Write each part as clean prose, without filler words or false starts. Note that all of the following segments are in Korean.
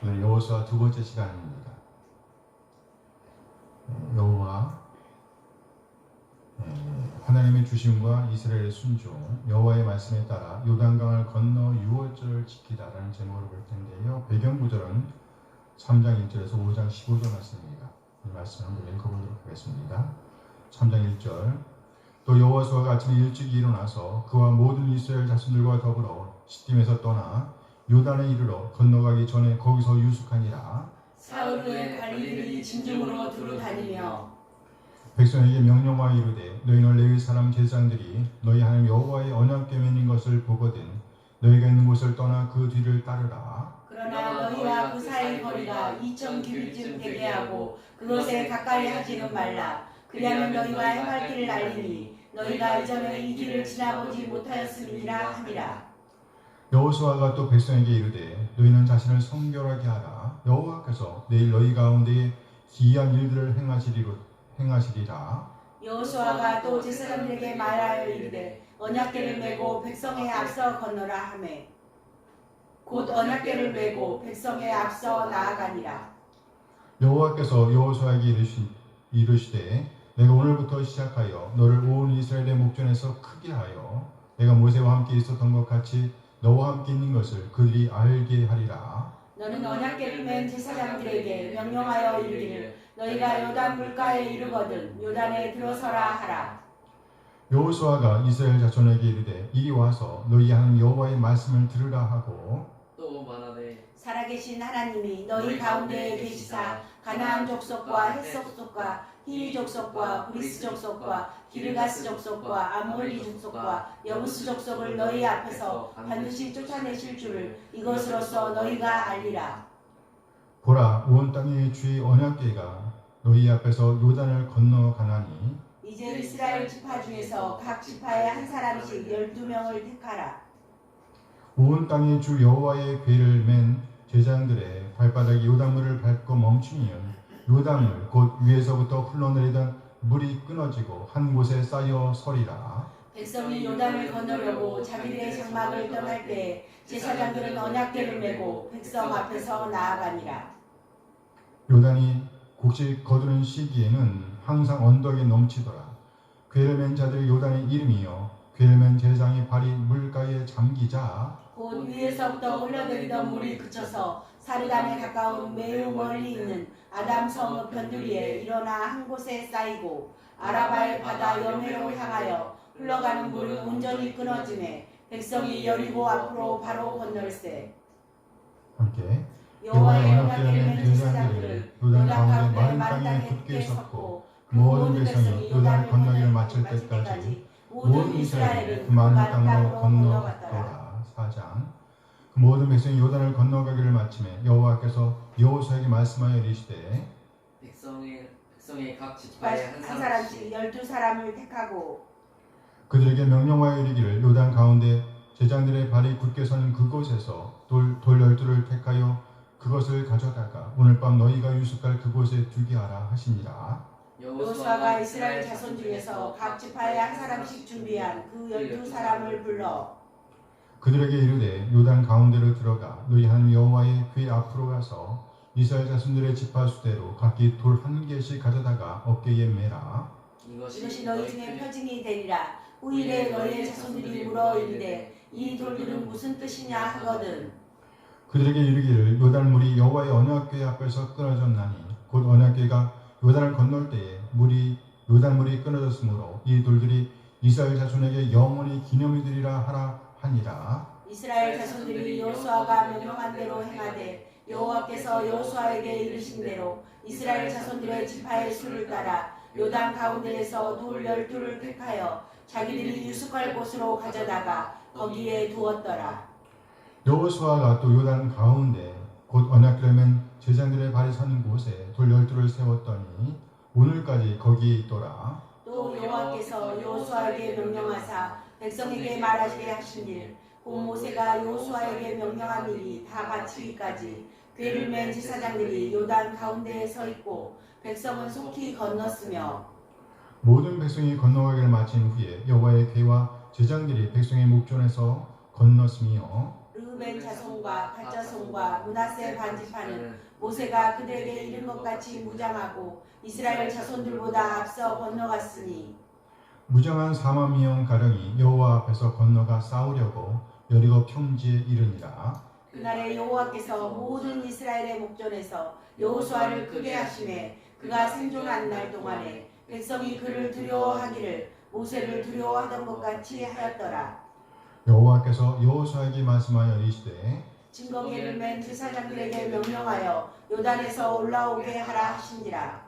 오늘 여호수아 두 번째 시간입니다. 여호와 하나님의 주심과 이스라엘의 순종, 여호와의 말씀에 따라 요단강을 건너 유월절을 지키다라는 제목으로 볼 텐데요. 배경 구절은 3장 1절에서 5장 15절 말씀입니다. 이 말씀을 한번 읽어보도록 하겠습니다. 3장 1절. 또 여호수아가 아침에 일찍 일어나서 그와 모든 이스라엘 자손들과 더불어 시딤에서 떠나 요단에 이르러 건너가기 전에 거기서 유숙하니라. 사흘 관리들이 진중으로 두루 다니며 백성에게 명령하여 이르되 너희는 레위 사람 제사장들이 너희 하나님 여호와의 언약궤 매는 것을 보거든 너희가 있는 곳을 떠나 그 뒤를 따르라. 그러나 너희와 그 사이 거리가 2,000규빗쯤 되게 하고 그것에 가까이 하지는 말라. 그리하면 너희가 행할 길을 알리니 너희가 이전에 이 길을 지나보지 못하였음이니라 하니라. 여호수아가 또 백성에게 이르되 너희는 자신을 성결하게 하라. 여호와께서 내일 너희 가운데에 기이한 일들을 행하시리라. 여호수아가 또 제사장들에게 말하여 이르되 언약궤를 메고 백성에 앞서 건너라 하매 곧 언약궤를 메고 백성에 앞서 나아가니라. 여호와께서 여호수아에게 이르시되 내가 오늘부터 시작하여 너를 온 이스라엘의 목전에서 크게 하여 내가 모세와 함께 있었던 것 같이 너와 함께 있는 것을 그들이 알게 하리라. 너는 언약궤를 맨 제사장들에게 명령하여 이르기를 너희가 요단 물가에 이르거든 요단에 들어서라 하라. 여호수아가 이스라엘 자손에게 이르되 이리 와서 너희 하나님 여호와의 말씀을 들으라 하고 또 말하되 살아계신 하나님이 너희 가운데에 계시사 가나안 족속과 헷 족속과 히위 족속과 브리스 족속과 기르가스 족속과 아몰리 족속과 여부스 족속을 너희 앞에서 반드시 쫓아내실 줄을 이것으로써 너희가 알리라. 보라 온 땅의 주의 언약궤가 너희 앞에서 요단을 건너가나니 이제 이스라엘 지파 중에서 각 지파에 한 사람씩 12명을 택하라. 온 땅의 주 여호와의 궤를 맨 제사장들의 발바닥이 요단물을 밟고 멈추면 요단물 곧 위에서부터 흘러내리던 물이 끊어지고 한 곳에 쌓여 서리라. 백성이 요단을 건너려고 자기들의 장막을 떠날 때 제사장들은 언약궤를 메고 백성 앞에서 나아가니라. 요단이 곡식 거두는 시기에는 항상 언덕에 넘치더라. 궤를 맨 자들의 요단의 이름이요 궤를 맨 제사장의 발이 물가에 잠기자 곧 위에서부터 흘러내리던 물이 그쳐서 사르단에 가까운 매우 멀리 있는 아담성 변두리에 일어나 한 곳에 쌓이고 아라바의 바다 여매로 향하여 흘러가는 물은 온전히 끊어지매 백성이 여리고 앞으로 바로 건널세. 함께 여호와의 언약궤를 맨 제사장들은 요단 가운데 마른 땅에 굳게 섰고 그 모든 백성이 요단을 건너기를 마칠 때까지 모든 이스라엘은 그 마른 땅으로 건너갔더라. 4장 그 모든 백성이 요단을 건너가기를 마치매 여호와께서 여호수아에게 말씀하여 이르시되 백성의 각 지파에 지파에 한 사람씩 12사람을 택하고 그들에게 명령하여 이르기를 요단 가운데 제장들의 발이 굳게 서는 그곳에서 돌 12를 택하여 그것을 가져다가 오늘 밤 너희가 유숙할 그곳에 두게 하라 하시니라. 여호수아가 이스라엘 자손 중에서 각 지파에 한 사람씩 준비한 그 12사람을 불러 그들에게 이르되 요단 가운데로 들어가 너희 하나님 여호와의 궤 앞으로 가서 이스라엘 자손들의 지파 수대로 각기 돌 한 개씩 가져다가 어깨에 매라. 이것이 너희 중에 표징이 되리라. 후일에 너희의 자손들이 물어 이르되 이 돌들은 무슨 뜻이냐 하거든. 그들에게 이르기를 요단물이 여호와의 언약궤 앞에서 끊어졌나니 곧 언약궤가 요단을 건널 때에 요단물이 끊어졌으므로 이 돌들이 이스라엘 자손에게 영원히 기념이 되리라 하라 하니라. 이스라엘 자손들이 여호수아가 명령한 대로 행하되 여호와께서 여호수아에게 이르신 대로 이스라엘 자손들의 지파의 수를 따라 요단 가운데에서 돌 12를 택하여 자기들이 유숙할 곳으로 가져다가 거기에 두었더라. 여호수아가 또 요단 가운데 곧 언약궤를 맨 제사장들의 발이 서는 곳에 돌 12를 세웠더니 오늘까지 거기에 있더라. 또 여호와께서 여호수아에게 명령하사 백성에게 말하시게 하신 일 곧 모세가 여호수아에게 명령한 일이 다 마치기까지 궤를 맨 제사장들이 요단 가운데에 서 있고 백성은 속히 건넜으며 모든 백성이 건너가기를 마친 후에 여호와의 궤와 제장들이 백성의 목전에서 건넜으며 루벤 자손과 갓 자손과 므낫세 반지파는 모세가 그들에게 이른 것 같이 무장하고 이스라엘 자손들보다 앞서 건너갔으니 무장한 4만 명 가량이 여호와 앞에서 건너가 싸우려고 여리고 평지에 이르니라. 그날에 여호와께서 모든 이스라엘의 목전에서 여호수아를 크게 하심에 그가 생존한 날 동안에 백성이 그를 두려워하기를 모세를 두려워하던 것 같이 하였더라. 여호와께서 여호수아에게 말씀하여 이르시되 증거기를 맨 제사장들에게 명령하여 요단에서 올라오게 하라 하신지라.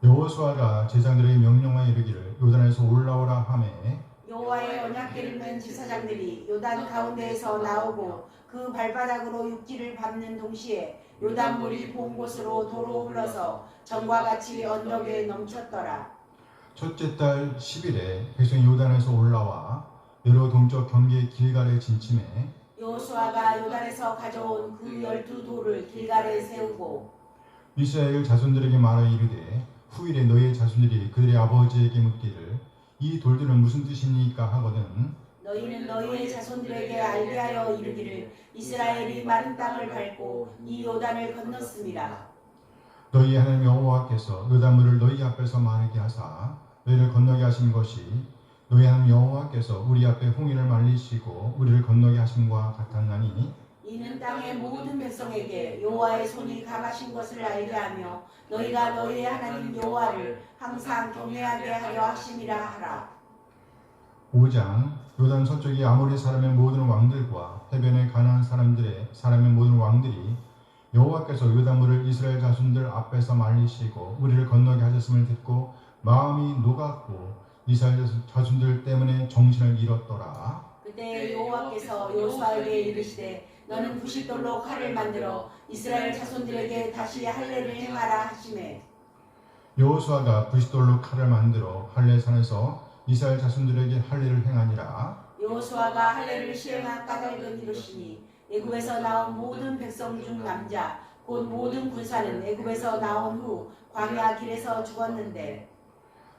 여호수아가 제사장들에게 명령하여 이르기를 요단에서 올라오라 하매 여호와의 언약궤를 맨 제사장들이 요단 가운데에서 나오고 그 발바닥으로 육지를 밟는 동시에 요단물이 본 곳으로 도로 흘러서 전과 같이 언덕에 넘쳤더라. 첫째 달 10일에 백성이 요단에서 올라와 여리고 동쪽 경계 길갈에 진침해 여호수아가 요단에서 가져온 그 12돌을 길갈에 세우고 이스라엘 자손들에게 말하여 이르되 후일에 너희의 자손들이 그들의 아버지에게 묻기를 이 돌들은 무슨 뜻입니까 하거든 너희는 너희의 자손들에게 알게 하여 이르기를 이스라엘이 마른 땅을 밟고 이 요단을 건넜습니다. 너희 하나님 여호와께서 요단물을 너희 앞에서 마르게 하사 너희를 건너게 하신 것이 너희 하나님 여호와께서 우리 앞에 홍해를 말리시고 우리를 건너게 하심과 같았나니 이는 땅의 모든 백성에게 여호와의 손이 강하신 것을 알게 하며 너희가 너희의 하나님 여호와를 항상 경외하게 하려 하심이라 하라. 5장 요단 서쪽의 아모리 사람의 모든 왕들과 해변의 가나안 사람의 모든 왕들이 여호와께서 요단물을 이스라엘 자손들 앞에서 말리시고 우리를 건너게 하셨음을 듣고 마음이 녹았고 이스라엘 자손들 때문에 정신을 잃었더라. 그때 여호와께서 여호수아에게 이르시되 너는 부싯돌로 칼을 만들어 이스라엘 자손들에게 다시 할례를 행하라 하시매 여호수아가 부싯돌로 칼을 만들어 할례산에서 이스라엘 자손들에게 할례를 행하니라. 여호수아가 할례를 시행한 까닭은 이것이니 애굽에서 나온 모든 백성 중 남자 곧 모든 군사는 애굽에서 나온 후 광야 길에서 죽었는데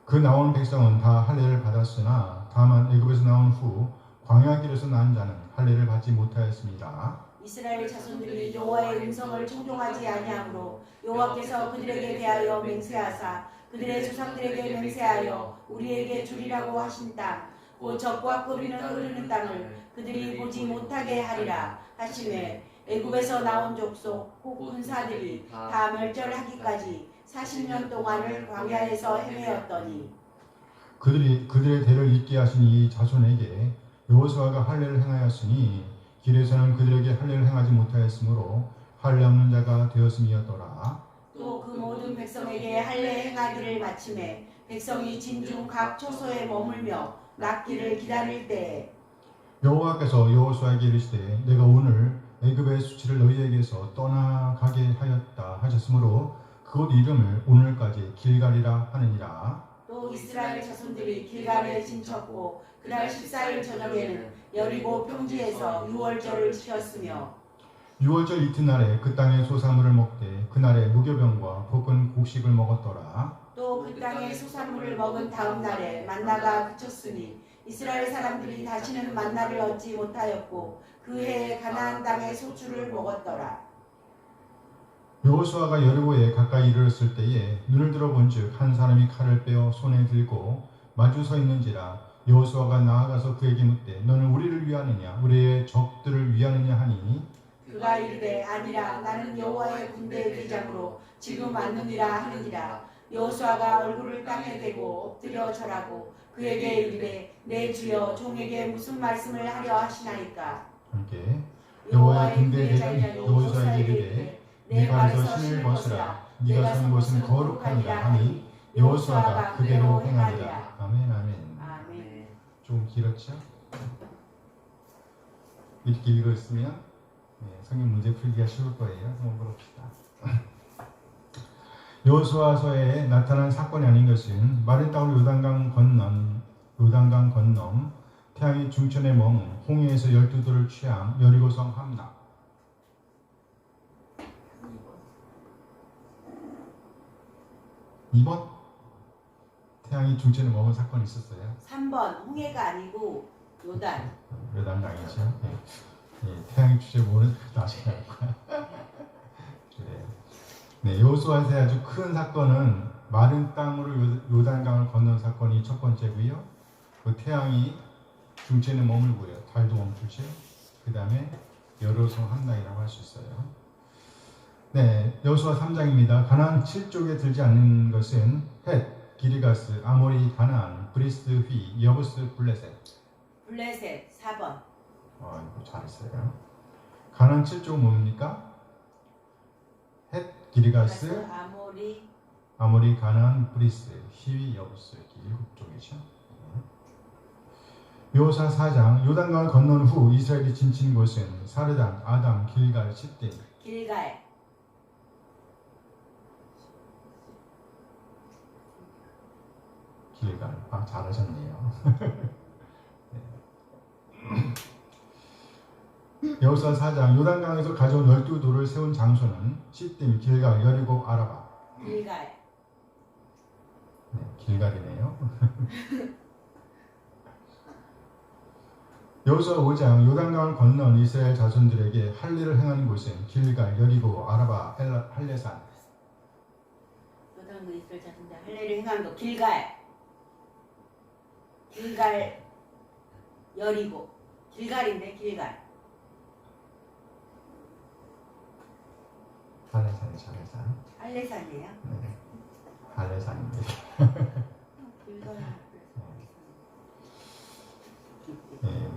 그 나온 백성은 다 할례를 받았으나 다만 애굽에서 나온 후 광야 길에서 난 자는 할례를 받지 못하였습니다. 이스라엘 자손들이 여호와의 음성을 청종하지 아니하므로 여호와께서 그들에게 대하여 맹세하사 그들의 조상들에게 맹세하여 우리에게 주리라고 하신 땅 곧 젖과 꿀이는 흐르는 땅을 그들이 보지 못하게 하리라 하시매 애굽에서 나온 족속 곧 군사들이 다 멸절하기까지 40년 동안을 광야에서 헤매었더니 그들의 대를 잇게 하신 이 자손에게 여호수아가 할례를 행하였으니 길에서는 그들에게 할례를 행하지 못하였으므로 할례 없는 자가 되었음이었더라. 또 그 모든 백성에게 할례 행하기를 마침에 백성이 진중 각 초소에 머물며 낫기를 기다릴 때에 여호와께서 여호수아에게 이르시되 내가 오늘 애굽의 수치를 너희에게서 떠나가게 하였다 하셨으므로 그곳 이름을 오늘까지 길갈이라 하느니라. 또 이스라엘 자손들이 길갈에 진쳤고 그날 14일 저녁에는 여리고 평지에서 유월절을 지켰으며 6월절 이튿날에 그 땅의 소사물을 먹되 그날에 무교병과 볶은 곡식을 먹었더라. 또 그 땅의 소산물을 먹은 다음 날에 만나가 그쳤으니 이스라엘 사람들이 다시는 만나를 얻지 못하였고 그 해에 가나안 땅의 소출을 먹었더라. 여호수아가 여리고에 가까이 이르렀을 때에 눈을 들어 본즉 한 사람이 칼을 빼어 손에 들고 마주 서 있는지라. 여호수아가 나아가서 그에게 묻되 너는 우리를 위하느냐 우리의 적들을 위하느냐 하니 그가 이르되 아니라 나는 여호와의 군대의 대장으로 지금 왔느니라 하느니라. 여호수아가 얼굴을 땅에 대고 엎드려 절하고 그에게 이르되 내 주여 종에게 무슨 말씀을 하려 하시나이까. 함께 여호와의 군대의 대장이 여호수아에게 이르되 네 발에서 신을 벗으라 네가 선 곳은 거룩하니라 하니 여호수아가 그대로 행하리라. 아멘 아멘. 아멘. 좀 길었죠? 이렇게 읽었으면 성경 문제 풀기가 쉬울 거예요. 한번 볼읍시다. 여호수아서에 나타난 사건이 아닌 것은 마른 땅으로 요단강 건넘 태양이 중천에 머문 홍해에서 12돌을 취함 여리고성 함락 2번 태양이 중천에 머문 사건이 있었어요. 3번 홍해가 아니고 요단. 요단강이죠. 예, 태양의 주제 모르는 나중에 할 거야. 그래요. 네, 여호수아에서 아주 큰 사건은 마른 땅으로 요단강을 건넌 사건이 첫 번째고요. 그 태양이 중체는 머물고요. 달도 멈추죠. 그 다음에 여로성 함락이라고 할 수 있어요. 네, 여호수아 3장입니다. 가나안 7쪽에 들지 않는 것은 헷, 기르가스, 아모리, 가나안, 브리스, 휘, 여부스, 블레셋. 블레셋 4번. 이거 잘했어요. 가나안 7쪽 뭡니까? 헷, 기르가스, 아모리, 가나안, 브리스, 휘, 여부스. 이렇게 7쪽이죠. 여호수아 4장 요단강을 건넌 후 이스라엘이 진친 곳은 사르단, 아담, 길갈, 시딤. 길갈. 길갈. 잘하셨네요. 여호수아 4장 요단강에서 가져온 12돌을 세운 장소는 시딤, 길갈, 여리고, 아라바. 길갈. 네, 길갈이네요. 여호수아 5장 요단강을 건넌 이스라엘 자손들에게 할례를 행하는 곳은 길갈, 여리고, 아라바, 할례산. 요단강 이스라엘 자손들 할례를 행한 거 길갈. 길갈 여리고. 길갈인데 길갈. 할례산이 잘해산. 할례산이에요? 네, 할례산입니다. 길갈. 네,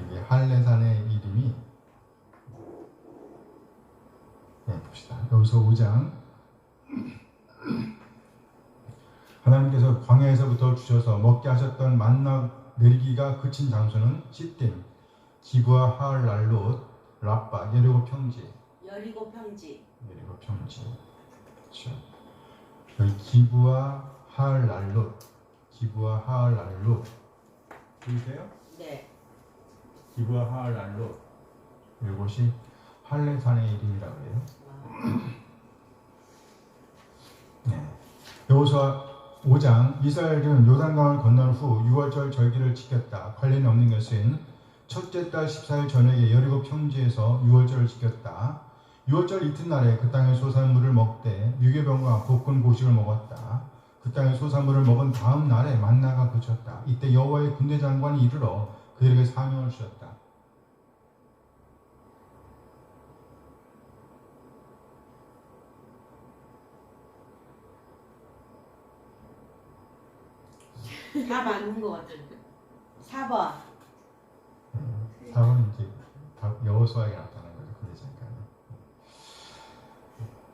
이게 할례산의 이름이 봅시다. 여기서 5장 하나님께서 광야에서부터 주셔서 먹게 하셨던 만나 내리기가 그친 장소는 시딤, 기브와 하알랄롯, 라빠, 여리고 평지. 여리고 평지. 그렇죠. 여기 기브와 하알랄롯, 보이세요? 네. 기브와 하알랄롯. 이것이 할례산의 이름이라고 해요. 네. 여호수아 5장 이스라엘은 요단강을 건넌 후 6월절 절기를 지켰다. 관련이 없는 것은 첫째 달 14일 저녁에 여리고 평지에서 6월절을 지켰다. 6월절 이튿날에 그 땅의 소산물을 먹되 유괴병과 볶은 고식을 먹었다. 그 땅의 소산물을 먹은 다음 날에 만나가 그쳤다. 이때 여호와의 군대 장관이 이르러 그들에게 사명을 주셨다. 다 맞는 것 같은데. 4번. 4번은 이제 여호수아에게 나타난 거죠. 군대 장관이.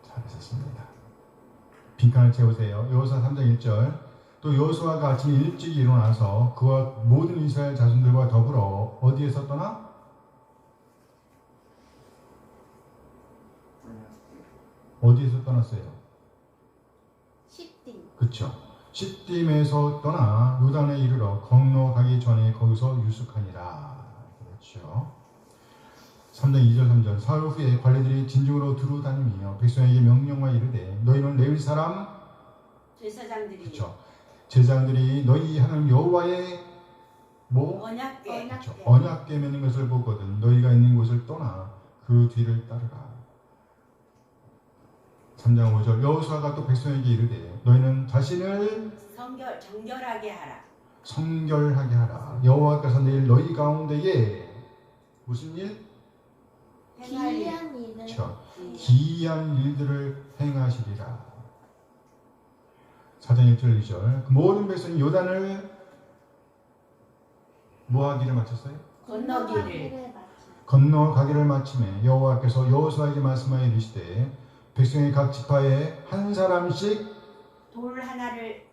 잘하셨습니다. 빈칸을 채우세요. 여호수아 3장 1절. 또 여호수아가 아침에 일찍 일어나서 그와 모든 이스라엘 자손들과 더불어 어디에서 떠나? 어디에서 떠났어요? 시딤. 그렇죠. 시딤에서 떠나 요단에 이르러 건너가기 전에 거기서 유숙하니라. 그렇죠. 3장 2절 3절. 사흘 후에 관리들이 진중으로 두루 다니며 백성에게 명령과 이르되 너희는 레위 사람 제사장들이. 그렇죠. 제사장들이 너희 하나님 여호와의 언약궤. 그렇죠. 언약궤 매는 것을 보거든 너희가 있는 곳을 떠나 그 뒤를 따르라. 3장 5절. 여호수아가 또 백성에게 이르되 너희는 자신을 정결하게 하라. 성결하게 하라. 여호와께서 내일 너희 가운데에 무슨 일? 행할 일. 그렇죠. 기이한 일들을 행하시리라. 4장 1절 2절. 그 모든 백성이 요단을 뭐하기를 마쳤어요? 건너가기를 마침에 여호와께서 여호수아에게 말씀하여 이르시되 백성의 각 지파에 한 사람씩 돌 하나를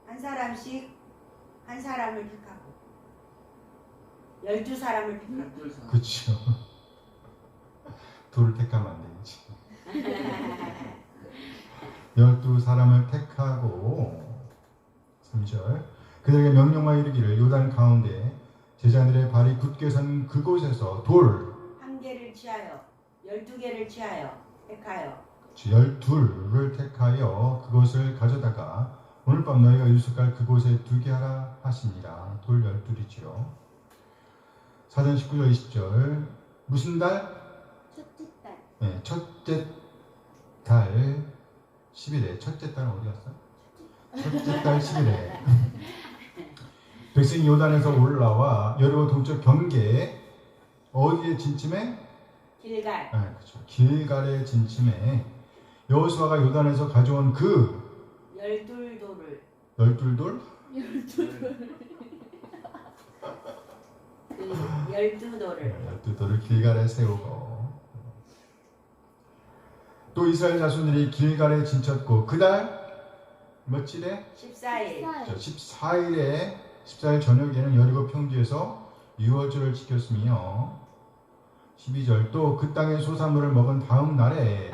한 사람씩 한 사람을 택하고 12사람을 택하고. 그렇죠. 돌을 택하면 안 되지. 12사람을 택하고 3절. 그들에게 명령하여 이르기를 요단 가운데 제자들의 발이 굳게 선 그곳에서 돌 한 개를 취하여 12개를 취하여 택하여 12를 택하여 그것을 가져다가 오늘 밤 너희가 유숙할 그곳에 두게 하라 하시니라. 돌 12이지요. 4장 19절 20절 무슨 달? 첫째 달. 네, 첫째 달 10일에 첫째 달은 어디 갔어? 첫째 달 10일에 백성이 요단에서 올라와 여리고 동쪽 경계에 어디에 진침해? 길갈. 그렇죠. 길갈에 진침해 여호수아가 요단에서 가져온 그 12돌을. 12돌? 그 12돌을. 12돌을 길갈에 세우고 또 이스라엘 자손들이 길갈에 진쳤고 그달 며칠에? 14일. 14일 저녁에는 여리고 평지에서 유월절을 지켰으며 12절 또 그 땅의 소산물을 먹은 다음 날에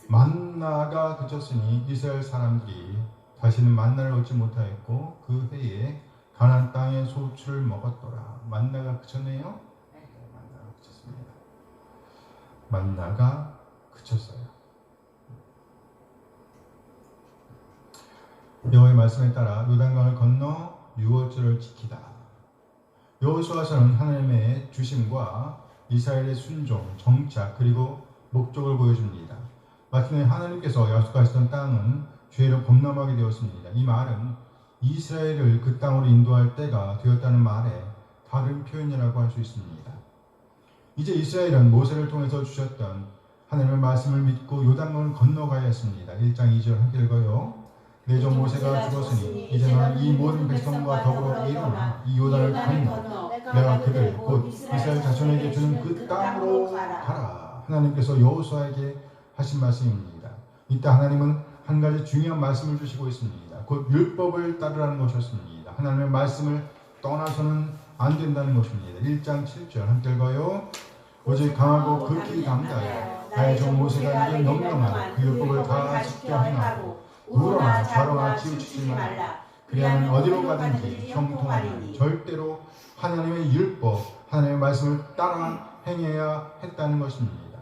만나가 그쳤으니 이스라엘 사람들이 다시는 만나를 얻지 못하였고 그 해에 가나안 땅의 소출을 먹었더라. 만나가 그쳤네요. 네. 만나가 그쳤습니다. 만나가 그쳤어요. 여호와의 말씀에 따라 요단강을 건너 유월절을 지키다. 여호수아서는 하나님의 주심과 이스라엘의 순종, 정착 그리고 목적을 보여줍니다. 마침내 하나님께서 약속하셨던 땅은 죄로 범람하게 되었습니다. 이 말은 이스라엘을 그 땅으로 인도할 때가 되었다는 말에 다른 표현이라고 할 수 있습니다. 이제 이스라엘은 모세를 통해서 주셨던 하나님의 말씀을 믿고 요단강을 건너가야 했습니다. 1장 2절 함께 읽어요. 내 종 모세가 죽었으니 이제 너는 이 모든 백성과 더불어 일어나 이 요단을 건너 내가 그들 곧 이스라엘 자손에게 주는 그 땅으로 가라. 하나님께서 여호수아에게 하신 말씀입니다. 이때 하나님은 한 가지 중요한 말씀을 주시고 있습니다. 곧 율법을 따르라는 것이었습니다. 하나님의 말씀을 떠나서는 안 된다는 것입니다. 1장 7절 함께 읽어요. 오직 강하고 극히 담대하여 나의 종 모세가 이게 명령한 그 율법을 다 지켜 행하고 우러나 좌로나 치우치지 말라. 그리하면 어디로 가든지 형통하리니. 절대로 하나님의 율법, 하나님의 말씀을 따라 행해야 했다는 것입니다.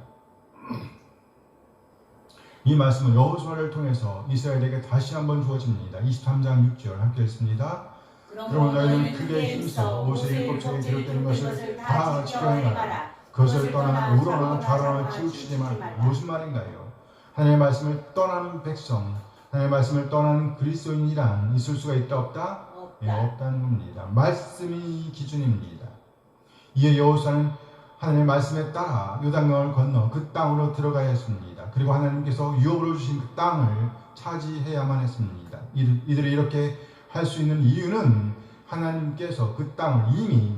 이 말씀은 여호수아를 통해서 이스라엘에게 다시 한번 주어집니다. 23장 6절 함께 읽습니다. 그러므로 너희는 크게 힘써 모세의 율법책에 기록되는 것을 다 지켜 행하라. 그것을 떠나 우러나 좌로나 치우치지 말라. 무슨 말인가요? 하나님의 말씀을 떠나는 백성, 하나님의 말씀을 떠나는 그리스도인이란 있을 수가 있다 없다? 없다는 겁니다. 말씀이 기준입니다. 이에 여호수아는 하나님의 말씀에 따라 요단강을 건너 그 땅으로 들어가야 했습니다. 그리고 하나님께서 유업으로 주신 그 땅을 차지해야만 했습니다. 이들이 이렇게 할 수 있는 이유는 하나님께서 그 땅을 이미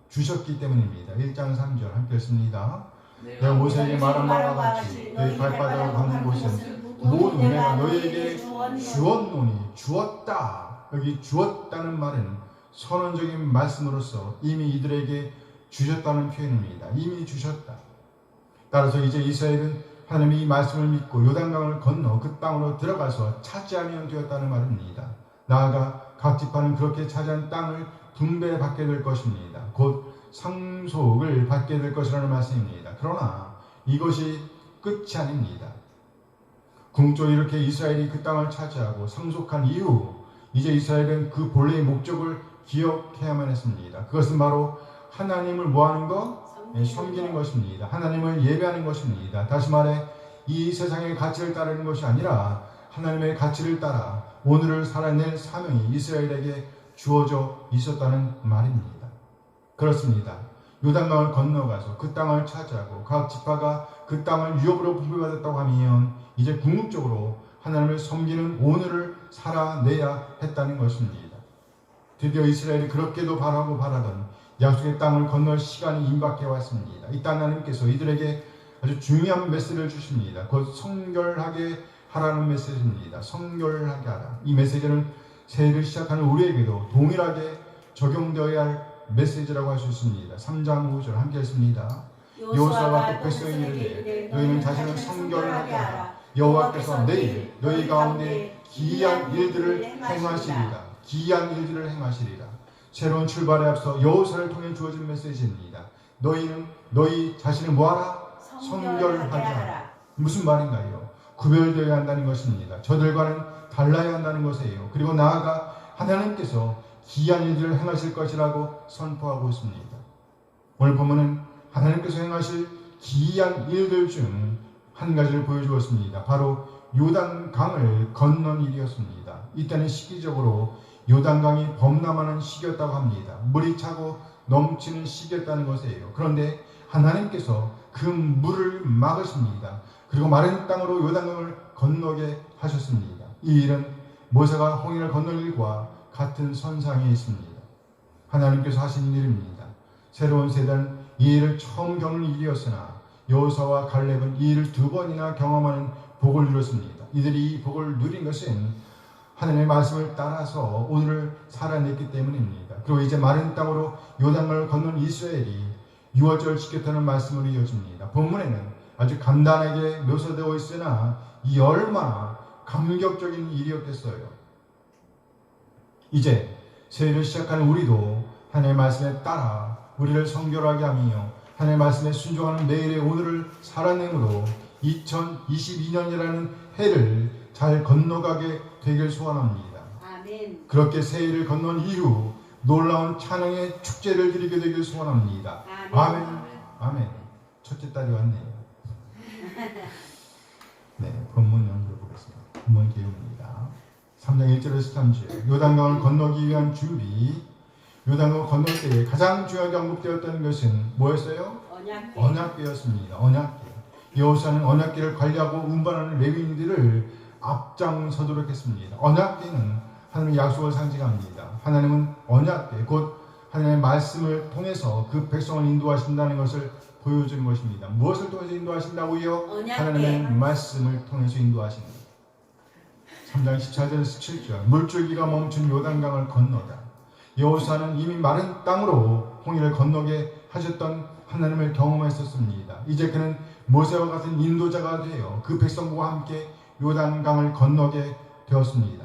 주셨기 때문입니다. 1장 3절 함께 읽습니다. 내가 모세에게 말한 바와 같이 너희 발바닥을 밟는 곳은 모두 내가 너희에게 주었노니. 주었다. 여기 주었다는 말은 선언적인 말씀으로서 이미 이들에게 주셨다는 표현입니다. 이미 주셨다. 따라서 이제 이스라엘은 하나님이 이 말씀을 믿고 요단강을 건너 그 땅으로 들어가서 차지하면 되었다는 말입니다. 나아가 각 지파는 그렇게 차지한 땅을 분배받게 될 것입니다. 곧 상속을 받게 될 것이라는 말씀입니다. 그러나 이것이 끝이 아닙니다. 궁극적으로 이렇게 이스라엘이 그 땅을 차지하고 상속한 이후 이제 이스라엘은 그 본래의 목적을 기억해야만 했습니다. 그것은 바로 하나님을 뭐하는 것? 섬기는 것입니다. 하나님을 예배하는 것입니다. 다시 말해 이 세상의 가치를 따르는 것이 아니라 하나님의 가치를 따라 오늘을 살아낼 사명이 이스라엘에게 주어져 있었다는 말입니다. 그렇습니다. 요단강을 건너가서 그 땅을 차지하고 각 지파가 그 땅을 유업으로 분배받았다고 하면 이제 궁극적으로 하나님을 섬기는 오늘을 살아내야 했다는 것입니다. 드디어 이스라엘이 그렇게도 바라고 바라던 약속의 땅을 건널 시간이 임박해 왔습니다. 이때 하나님께서 이들에게 아주 중요한 메시지를 주십니다. 곧 성결하게 하라는 메시지입니다. 성결하게 하라. 이 메시지는 새해를 시작하는 우리에게도 동일하게 적용되어야 할 메시지라고 할 수 있습니다. 3장 5절 함께 했습니다. 여호수아가 또 백성에게 이르되 너희는 자신을 성결하게 하라. 여호와께서 내일 너희 가운데 기이한 일들을 행하시리라. 기이한 일들을 행하시리라. 새로운 출발에 앞서 여호수아를 통해 주어진 메시지입니다. 너희는 너희 자신을 뭐하라? 성결하게 하라. 무슨 말인가요? 구별되어야 한다는 것입니다. 저들과는 달라야 한다는 것이에요. 그리고 나아가 하나님께서 기이한 일들을 행하실 것이라고 선포하고 있습니다. 오늘 본문은 하나님께서 행하실 기이한 일들 중 한 가지를 보여주었습니다. 바로 요단강을 건넌 일이었습니다. 이때는 시기적으로 요단강이 범람하는 시기였다고 합니다. 물이 차고 넘치는 시기였다는 것이에요. 그런데 하나님께서 그 물을 막으십니다. 그리고 마른 땅으로 요단강을 건너게 하셨습니다. 이 일은 모세가 홍해를 건널 일과 같은 선상에 있습니다. 하나님께서 하신 일입니다. 새로운 세대는 이 일을 처음 겪는 일이었으나 여호수아와 갈렙은 이 일을 2번이나 경험하는 복을 누렸습니다. 이들이 이 복을 누린 것은 하나님의 말씀을 따라서 오늘을 살아냈기 때문입니다. 그리고 이제 마른 땅으로 요단강을 건넌 이스라엘이 유월절 지켰다는 말씀으로 이어집니다. 본문에는 아주 간단하게 묘사되어 있으나 이 얼마나 감격적인 일이었겠어요. 이제 새해를 시작하는 우리도 하나님의 말씀에 따라 우리를 성결하게 하며 하나님의 말씀에 순종하는 내일의 오늘을 살아내므로 2022년이라는 해를 잘 건너가게 되길 소원합니다. 아멘. 그렇게 새해를 건넌 이후 놀라운 찬양의 축제를 드리게 되길 소원합니다. 아멘. 아멘. 첫째 딸이 왔네요. 네, 본문 연구해 보겠습니다. 본문 기록입니다. 3장 1절에서 3절. 요단강을 건너기 위한 준비. 요단강을 건널 때에 가장 중요하게 언급되었던 것은 뭐였어요? 언약궤. 언약궤였습니다. 언약궤. 여호수아는 언약궤를 관리하고 운반하는 레위인들을 앞장서도록 했습니다. 언약궤는 하나님의 약속을 상징합니다. 하나님은 언약궤, 곧 하나님의 말씀을 통해서 그 백성을 인도하신다는 것을 보여주는 것입니다. 무엇을 통해서 인도하신다고요? 언약궤. 하나님의 말씀을 통해서 인도하십니다. 3장 14절에서 17절. 물줄기가 멈춘 요단강을 건너다. 여호수아는 이미 마른 땅으로 홍해를 건너게 하셨던 하나님을 경험했었습니다. 이제 그는 모세와 같은 인도자가 되어 그 백성과 함께 요단강을 건너게 되었습니다.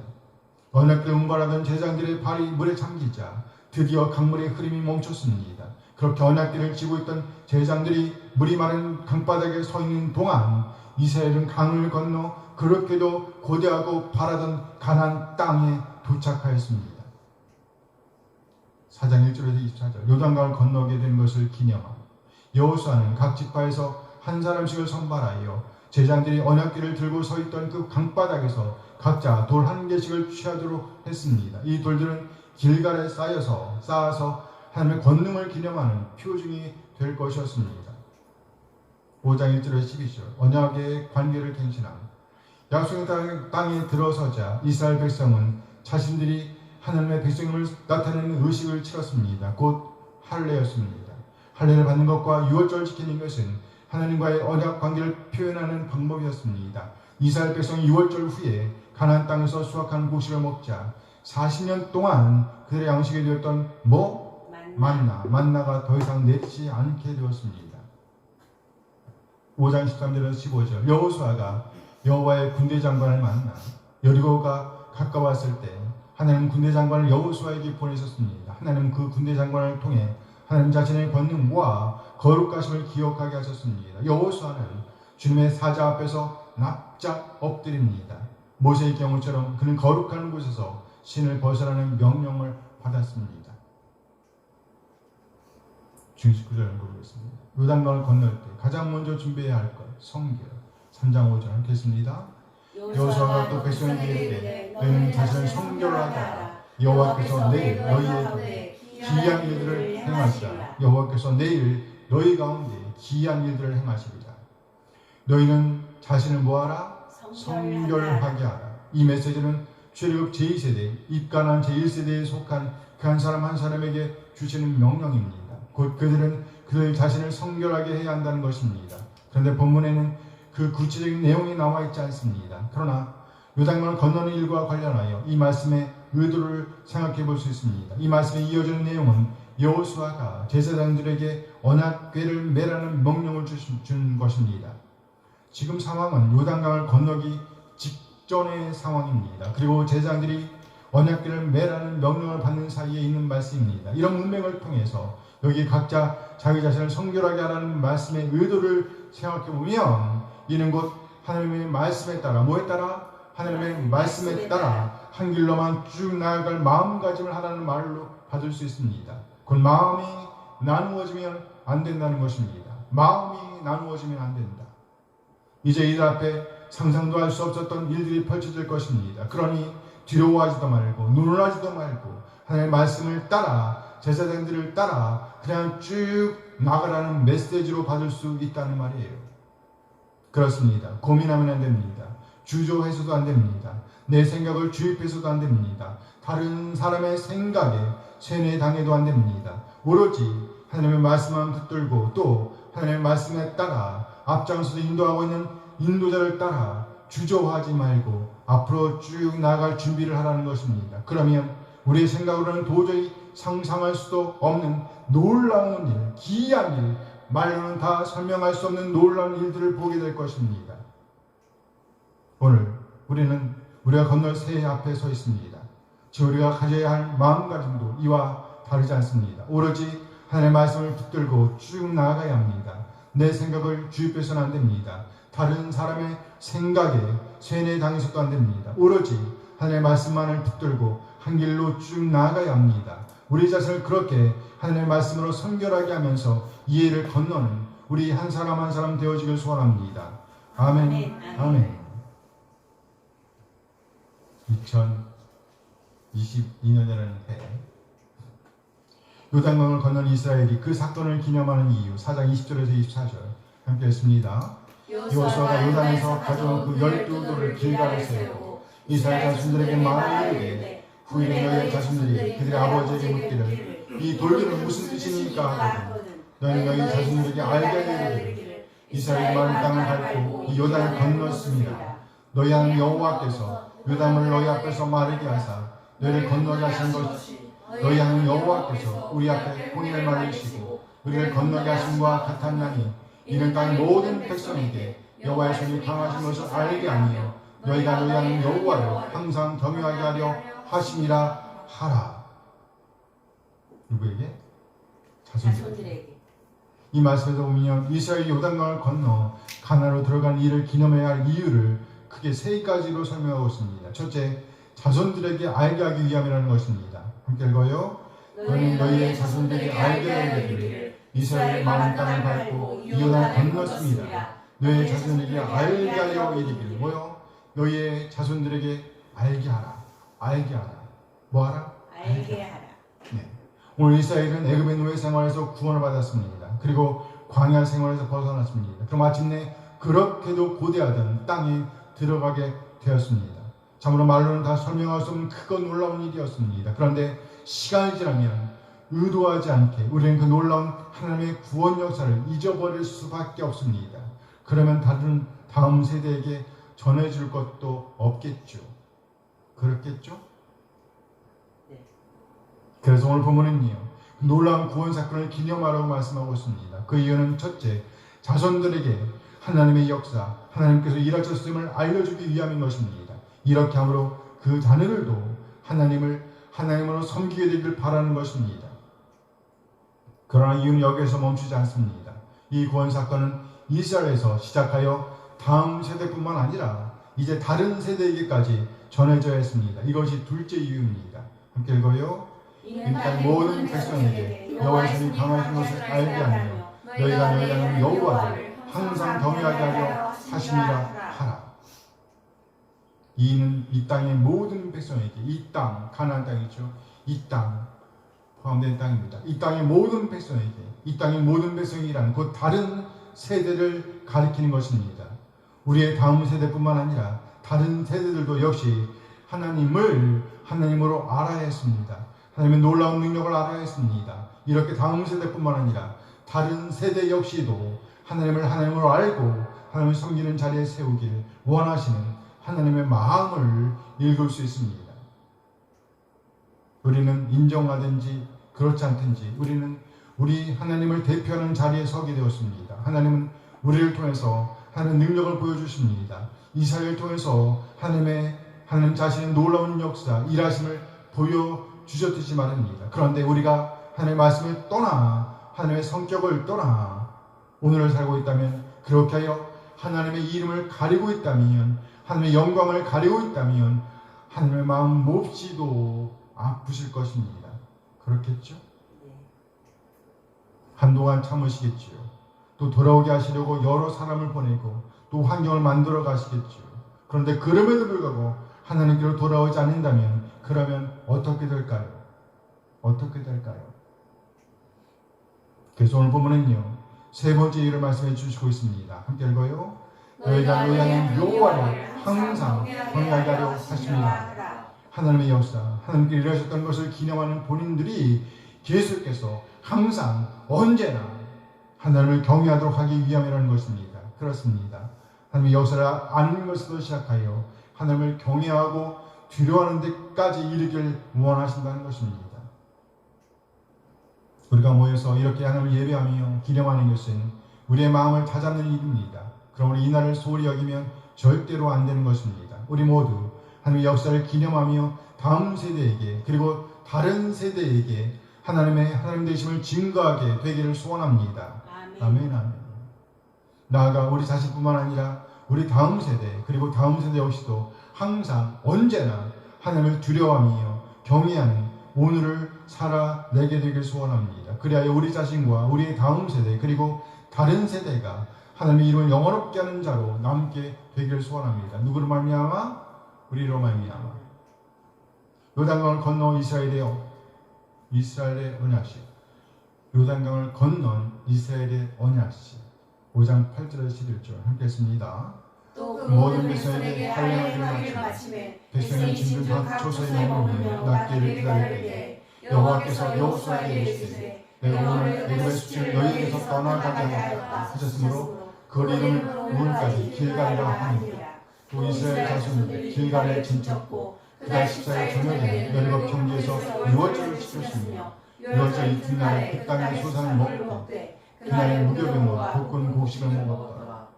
언약궤를 운반하던 제장들의 발이 물에 잠기자 드디어 강물의 흐름이 멈췄습니다. 그렇게 언약궤를 쥐고 있던 제장들이 물이 마른 강바닥에 서 있는 동안 이스라엘은 강을 건너 그렇게도 고대하고 바라던 가나안 땅에 도착하였습니다. 4장 1절에서 24절. 요단강을 건너게 된 것을 기념하고 여호수아는 각 지파에서 한 사람씩을 선발하여 제장들이 언약궤를 들고 서 있던 그 강바닥에서 각자 돌 한 개씩을 취하도록 했습니다. 이 돌들은 길갈에 쌓아서 하나님의 권능을 기념하는 표징이 될 것이었습니다. 5장 1절에서 12절. 언약의 관계를 갱신함. 약속의 땅에 들어서자 이스라엘 백성은 자신들이 하나님의 백성임을 나타내는 의식을 치렀습니다. 곧 할례였습니다. 할례를 받는 것과 유월절을 지키는 것은 하나님과의 언약 관계를 표현하는 방법이었습니다. 이스라엘 백성이 유월절 후에 가나안 땅에서 수확한 곡식을 먹자 40년 동안 그들의 양식이 되었던 만나가 더 이상 내리지 않게 되었습니다. 5장 13절에서 15절. 여호수아가 여호와의 군대 장관을 만나 여리고가 가까웠을 때 하나님은 군대 장관을 여호수아에게 보내셨습니다. 하나님은 그 군대 장관을 통해 하나님 자신의 권능과 거룩하심을 기억하게 하셨습니다. 여호수아는 주님의 사자 앞에서 납작 엎드립니다. 모세의 경우처럼 그는 거룩한 곳에서 신을 벗어나는 명령을 받았습니다. 중19절 보겠습니다. 요단강을 건널 때 가장 먼저 준비해야 할 것, 성결. 3장 5절 하겠습니다. 여호수아가 또 백성에게 이르되 너희는 자신을 성결하게 하라. 여호와께서 내일 너희의 가운데 기이한 일들을 행하시라. 여호와께서 내일 너희 가운데 기이한 일들을 행하시리라. 너희는 자신을 뭐하라? 성결하게 하라. 이 메시지는 출애굽 제2세대, 입간한 제1세대에 속한 그 한 사람 한 사람에게 주시는 명령입니다. 곧 그들은 그들 자신을 성결하게 해야 한다는 것입니다. 그런데 본문에는 그 구체적인 내용이 나와 있지 않습니다. 그러나 요단강을 건너는 일과 관련하여 이 말씀의 의도를 생각해 볼 수 있습니다. 이 말씀에 이어지는 내용은 여호수아가 제사장들에게 언약궤를 매라는 명령을 준 것입니다. 지금 상황은 요단강을 건너기 직전의 상황입니다. 그리고 제사장들이 언약궤를 매라는 명령을 받는 사이에 있는 말씀입니다. 이런 문맥을 통해서 여기 각자 자기 자신을 성결하게 하라는 말씀의 의도를 생각해 보면 이는 곧 하나님의 말씀에 따라 뭐에 따라? 하나님의 말씀에 따라 한 길로만 쭉 나아갈 마음가짐을 하라는 말로 받을 수 있습니다. 그 마음이 나누어지면 안 된다는 것입니다. 마음이 나누어지면 안 된다. 이제 이들 앞에 상상도 할 수 없었던 일들이 펼쳐질 것입니다. 그러니 두려워하지도 말고 눈을하지도 말고 하나님의 말씀을 따라 제사장들을 따라 그냥 쭉 나가라는 메시지로 받을 수 있다는 말이에요. 그렇습니다. 고민하면 안 됩니다. 주저해서도 안 됩니다. 내 생각을 주입해서도 안 됩니다. 다른 사람의 생각에 세뇌당해도 안 됩니다. 오로지 하나님의 말씀만 붙들고 또 하나님의 말씀에 따라 앞장서서 인도하고 있는 인도자를 따라 주저하지 말고 앞으로 쭉 나아갈 준비를 하라는 것입니다. 그러면 우리의 생각으로는 도저히 상상할 수도 없는 놀라운 일, 기이한 일, 말로는 다 설명할 수 없는 놀라운 일들을 보게 될 것입니다. 오늘 우리는 우리가 건널 새해 앞에 서 있습니다. 지금 우리가 가져야 할 마음가짐도 이와 다르지 않습니다. 오로지 하나님의 말씀을 붙들고 쭉 나아가야 합니다. 내 생각을 주입해서는 안 됩니다. 다른 사람의 생각에 세뇌당해서도 안 됩니다. 오로지 하나님의 말씀만을 붙들고 한 길로 쭉 나아가야 합니다. 우리 자신을 그렇게 하나님의 말씀으로 선결하게 하면서 이해를 건너는 우리 한 사람 한 사람 되어지길 소원합니다. 아멘. 아멘. 2022년이라는 해 요단강을 건넌 이스라엘이 그 사건을 기념하는 이유 4장 20절에서 24절 함께 했습니다. 여호수아가 요단에서 가져온 그 12돌을 길가에 세우고 이스라엘 자손들에게 말을 이르되 후일에 너희 자손들이 그들의 아버지에게 묻기를 이 돌들은 무슨 뜻이니까 하거든 너희는 너희 자손들에게 알게 하려 이르기를 이스라엘이 많은 땅을 밟고 이 요단을 건넜습니다. 너희 하나님 여호와께서 요단을 너희 앞에서 마르게 하사 너희를 건너게 하신 것이 너희 하나님 여호와께서 우리 앞에 홍해를 마르시고 우리를 건너게 하심과 같았나니 이는 땅의 모든 백성에게 여호와의 손이 강하신 것을 알게 하며 너희가 너희 하나님 여호와를 항상 경외하게 하려 하심이라 하라. 누구에게? 자손들에게. 이 말씀에서 보면 이스라엘이 요단강을 건너 가나안으로 들어간 일을 기념해야 할 이유를 크게 세 가지로 설명하고 있습니다. 첫째, 자손들에게 알게 하기 위함이라는 것입니다. 함께 읽어요. 너희는 너희의 자손들에게 알게 하기를 이스라엘의 많은 땅을 밟고 이 요단을 건넜습니다. 너희의 자손들에게 알게 하려 이르기를 뭐요? 너희의 자손들에게 알게 하라. 알게 하라. 뭐 하라? 알게 하라. 네. 오늘 이스라엘은 애굽의 노예 생활에서 구원을 받았습니다. 그리고 광야 생활에서 벗어났습니다. 그럼 마침내 그렇게도 고대하던 땅에 들어가게 되었습니다. 참으로 말로는 다 설명할 수 없는 크고 놀라운 일이었습니다. 그런데 시간이 지나면 의도하지 않게 우리는 그 놀라운 하나님의 구원 역사를 잊어버릴 수밖에 없습니다. 그러면 다음 세대에게 전해줄 것도 없겠죠. 그렇겠죠? 네. 그래서 오늘 본문은요, 놀라운 구원 사건을 기념하라고 말씀하고 있습니다. 그 이유는 첫째, 자손들에게 하나님의 역사, 하나님께서 일하셨음을 알려주기 위함인 것입니다. 이렇게 함으로 그 자녀들도 하나님으로 섬기게 되기를 바라는 것입니다. 그러나 이유는 여기에서 멈추지 않습니다. 이 구원 사건은 이스라엘에서 시작하여 다음 세대뿐만 아니라 이제 다른 세대에게까지 전해져야 했습니다. 이것이 둘째 이유입니다. 함께 읽어요. 일단 모든 백성에게 여호와의 손이 강하신 것을 알게 하며 너희가 너희 하나님 여호와를 항상 경외하게 하려 하심이라 하라. 이는 이 땅의 모든 백성에게, 이 땅, 가나안 땅이죠. 이 땅 포함된 땅입니다. 이 땅의 모든 백성에게, 이 땅의 모든 백성이란 곧 다른 세대를 가리키는 것입니다. 우리의 다음 세대뿐만 아니라 다른 세대들도 역시 하나님으로 알아야 했습니다. 하나님의 놀라운 능력을 알아야 했습니다. 이렇게 다음 세대뿐만 아니라 다른 세대 역시도 하나님으로 알고 하나님을 섬기는 자리에 세우길 원하시는 하나님의 마음을 읽을 수 있습니다. 우리는 인정하든지 그렇지 않든지 우리는 우리 하나님을 대표하는 자리에 서게 되었습니다. 하나님은 우리를 통해서 하나님의 능력을 보여주십니다. 이스라엘을 통해서 하나님 자신의 놀라운 역사, 일하심을 보여주셨듯이 말입니다. 그런데 우리가 하나님의 말씀을 떠나 하나님의 성격을 떠나 오늘을 살고 있다면, 그렇게 하여 하나님의 이름을 가리고 있다면, 하나님의 영광을 가리고 있다면 하나님의 마음 몹시도 아프실 것입니다. 그렇겠죠? 한동안 참으시겠지요. 또 돌아오게 하시려고 여러 사람을 보내고 또 환경을 만들어 가시겠지요. 그런데 그럼에도 불구하고 하나님께로 돌아오지 않는다면 그러면 어떻게 될까요? 어떻게 될까요? 그래서 오늘 본문은요, 세 번째 일을 말씀해 주시고 있습니다. 함께 읽어요. 너희가 노예하는 여호와를 항상 경외하게 하려 하십니다. 하나님의 역사, 하나님께 일하셨던 것을 기념하는 본인들이 계속해서 항상 언제나 하나님을 경외하도록 하기 위함이라는 것입니다. 그렇습니다. 하나님의 역사를 아는 것으로 시작하여 하나님을 경외하고 두려워하는 데까지 이르길 원하신다는 것입니다. 우리가 모여서 이렇게 하나님을 예배하며 기념하는 것은 우리의 마음을 다잡는 일입니다. 그러므로 이 날을 소홀히 여기면 절대로 안 되는 것입니다. 우리 모두 하나님의 역사를 기념하며 다음 세대에게 그리고 다른 세대에게 하나님의 하나님 되심을 증거하게 되기를 소원합니다. 아멘. 아멘. 나아가 우리 자신뿐만 아니라 우리 다음 세대 그리고 다음 세대 역시도 항상 언제나 하나님을 두려워하며 경외하는 오늘을 살아내게 되길 소원합니다. 그리하여 우리 자신과 우리의 다음 세대 그리고 다른 세대가 하나님의 이름을 영원롭게 하는 자로 남게 되길 소원합니다. 누구로 말미암아? 우리로 말미암아. 요단강을 건너 이스라엘의 언약식, 요단강을 건넌 이스라엘의 언약식. 5장 8절에서 11절 함께 했습니다. 또 그 모든 백성에게 할례를 마침에 백성의 짐을 각 초소에 머물며 낫기를 기다리되 여호와께서 여호수아에게 이르시되 내가 오늘 애굽의 수치를 너희에게서 떠나가게 하셨으므로 그 이름을 오늘까지 길갈이라 하니라. 또 이스라엘 자손들이 길갈에 진쳤고 그달 14일 저녁에 여리고 평지에서 유월절을 지켰으며 유월절 이튿날에 그 땅의 소산을 먹되 그날에 무교병과 볶은 곡식을 먹었다.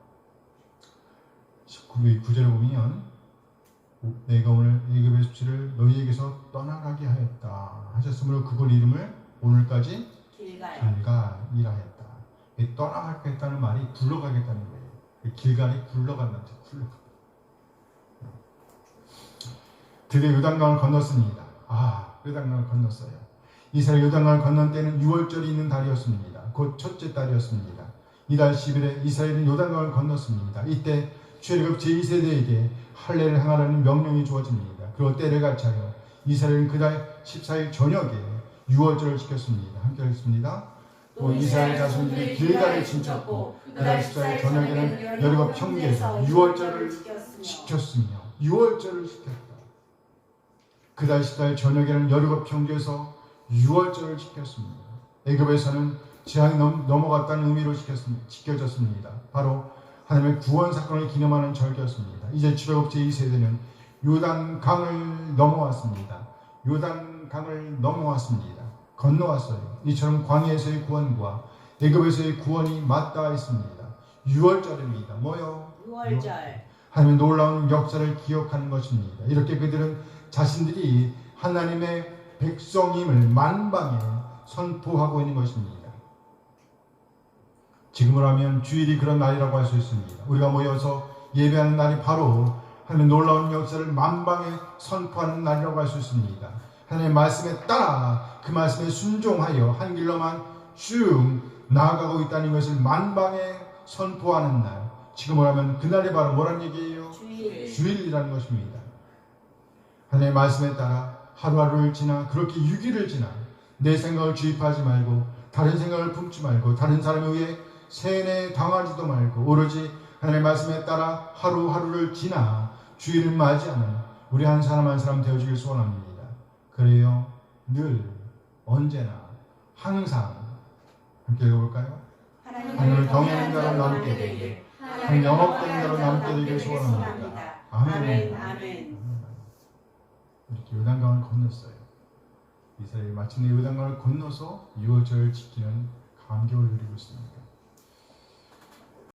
19절에 보면 내가 오늘 애굽의 수치를 너희에게서 떠나가게 하였다 하셨으므로 그곳 이름을 오늘까지 길갈이라 했다. 떠나가겠다는 말이 굴러가겠다는 거예요. 길갈이 굴러간다는 뜻. 드디어 요단강을 건넜습니다. 요단강을 건넜어요. 이스라엘 요단강을 건넌 때는 6월절이 있는 달이었습니다. 곧 첫째 달이었습니다. 이달 10일에 이스라엘은 요단강을 건넜습니다. 이때 출애굽 제2세대에게 할례를 행하라는 명령이 주어집니다. 그리고 때를 같이하여 이스라엘은 그달 14일 저녁에 6월절을 지켰습니다. 함께 하겠습니다. 또 이스라엘 자손들이 길갈에 진쳤고 그달 14일 저녁에는 여리고 평지에서 6월절을 지켰으며 6월절을 지켰다. 그달 14일 저녁에는 여리고 평지에서 6월절을 지켰습니다. 애굽에서는 재앙이 넘어갔다는 의미로 지켜졌습니다. 바로 하나님의 구원 사건을 기념하는 절기였습니다. 이제 출애굽 제2세대는 요단강을 넘어왔습니다. 요단강을 넘어왔습니다. 건너왔어요. 이처럼 광야에서의 구원과 애굽에서의 구원이 맞닿아 있습니다. 6월절입니다. 뭐요? 6월절. 하나님의 놀라운 역사를 기억하는 것입니다. 이렇게 그들은 자신들이 하나님의 백성임을 만방에 선포하고 있는 것입니다. 지금으로 하면 주일이 그런 날이라고 할 수 있습니다. 우리가 모여서 예배하는 날이 바로 하나님의 놀라운 역사를 만방에 선포하는 날이라고 할 수 있습니다. 하나님의 말씀에 따라 그 말씀에 순종하여 한 길로만 쭉 나아가고 있다는 것을 만방에 선포하는 날. 지금으로 하면 그날이 바로 뭐란 얘기예요? 주일이라는 것입니다. 하나님의 말씀에 따라 하루하루를 지나 그렇게 6일을 지나 내 생각을 주입하지 말고 다른 생각을 품지 말고 다른 사람에 의해 세뇌 당하지도 말고 오로지 하나님의 말씀에 따라 하루하루를 지나 주일을 맞이하는 우리 한 사람 한 사람 되어주길 소원합니다. 그래요. 늘 언제나 항상 함께 읽어볼까요? 하나님을 경외하는 자로 남게 되길 한 영업된 자로 남게 되길 소원합니다. 아멘. 아멘. 이렇게 요단강을 건넜어요. 이스라엘이 마침내 요단강을 건너서 6월절을 지키는 감격을 누리고 있습니다.